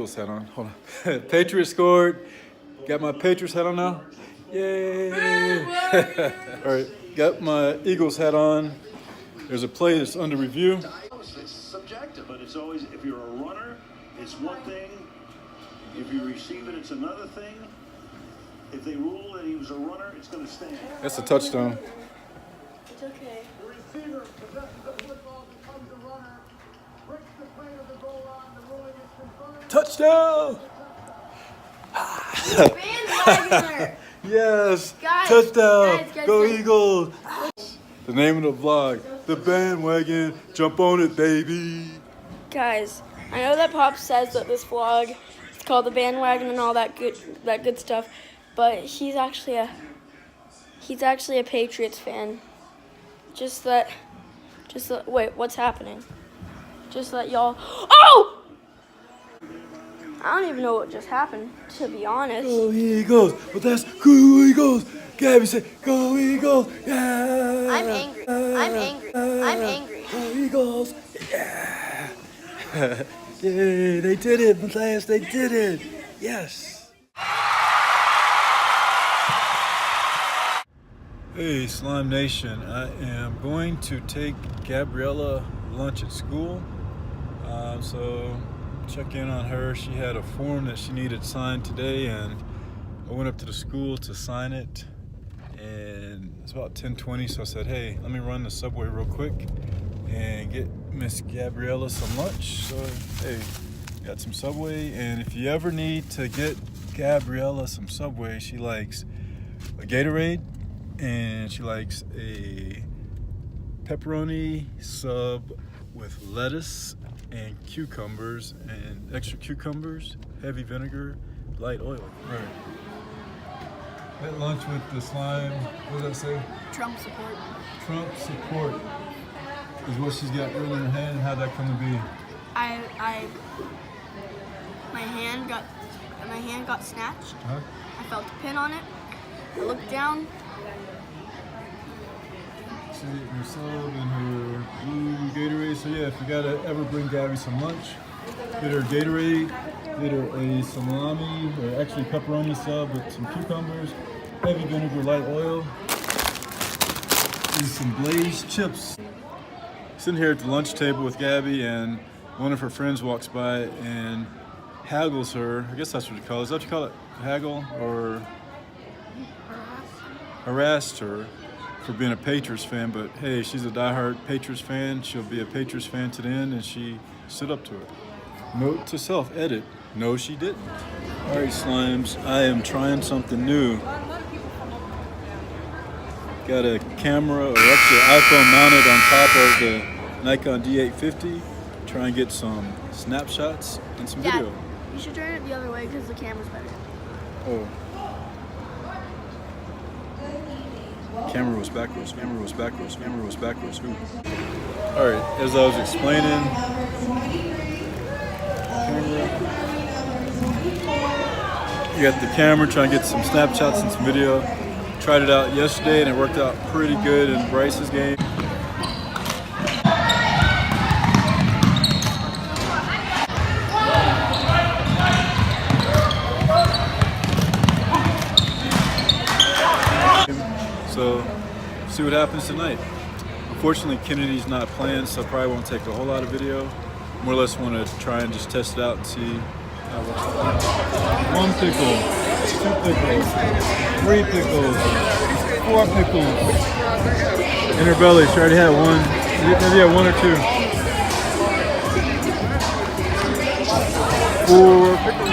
Eagles hat on. Hold on. Patriots scored. Got my Patriots hat on now. Yay! All right, got my Eagles hat on. There's a play that's under review. It's subjective, but it's always, if you're a runner, it's one thing. If you receive it, it's another thing. If they rule that he was a runner, it's going to stand. That's a touchdown. It's okay. The receiver possesses the football, becomes a runner, breaks the plane of the goal line, the ruling is confirmed. Touchdown! Bandwagoner! Yes! Guys, Touchdown! guys, Go guys. Eagles! The name of the vlog, the bandwagon. Jump on it, baby. Guys, I know that Pop says that this vlog is called the bandwagon and all that good stuff, but he's actually a Patriots fan. Wait, what's happening? Just that y'all. Oh! I don't even know what just happened, to be honest. Go Eagles! But that's go Eagles! Gabby said, go Eagles! Yeah! I'm angry. I'm angry. I'm angry. Go Eagles! Yeah! Yay! They did it, Matthias! They did it! Yes! Hey, Slime Nation! I am going to take Gabriella lunch at school. So check in on her. She had a form that she needed signed today, and I went up to the school to sign it. And it's about 10:20, so I said, hey, let me run the subway real quick and get Miss Gabriella some lunch. So, hey, got some Subway, and if you ever need to get Gabriella some Subway, she likes a Gatorade, and she likes a pepperoni sub with lettuce and cucumbers, and extra cucumbers, heavy vinegar, light oil. Right. At lunch with the slime, what does that say? Trump support. Trump support is what she's got really in her hand. How'd that come to be? My hand got snatched. Huh? I felt a pin on it. I looked down. She's eating her sub and her blue Gatorade. So yeah, if you gotta ever bring Gabby some lunch, get her Gatorade, get her a salami, or actually pepperoni sub with some cucumbers, heavy vinegar, light oil, and some glazed chips. Sitting here at the lunch table with Gabby, and one of her friends walks by and haggles her. I guess that's what you call it. Is that what you call it? Haggle? Or harassed her for being a Patriots fan, but hey, she's a diehard Patriots fan. She'll be a Patriots fan to the end, and she stood up to it. Note to self, edit. No, she didn't. All right, Slimes, I am trying something new. Got a camera, or actually an iPhone mounted on top of the Nikon D850. Try and get some snapshots and some video. You should turn it the other way because the camera's better. Oh. Camera was backwards, camera was backwards, camera was backwards. Ooh. All right, as I was explaining, you got the camera, trying to get some snapshots and some video. Tried it out yesterday and it worked out pretty good in Bryce's game. So, see what happens tonight. Unfortunately, Kennedy's not playing, so I probably won't take a whole lot of video. More or less want to try and just test it out and see how it works. 1 pickle, 2 pickles, 3 pickles, 4 pickles. In her belly, she already had one. Maybe had 1 or 2. 4 pickles.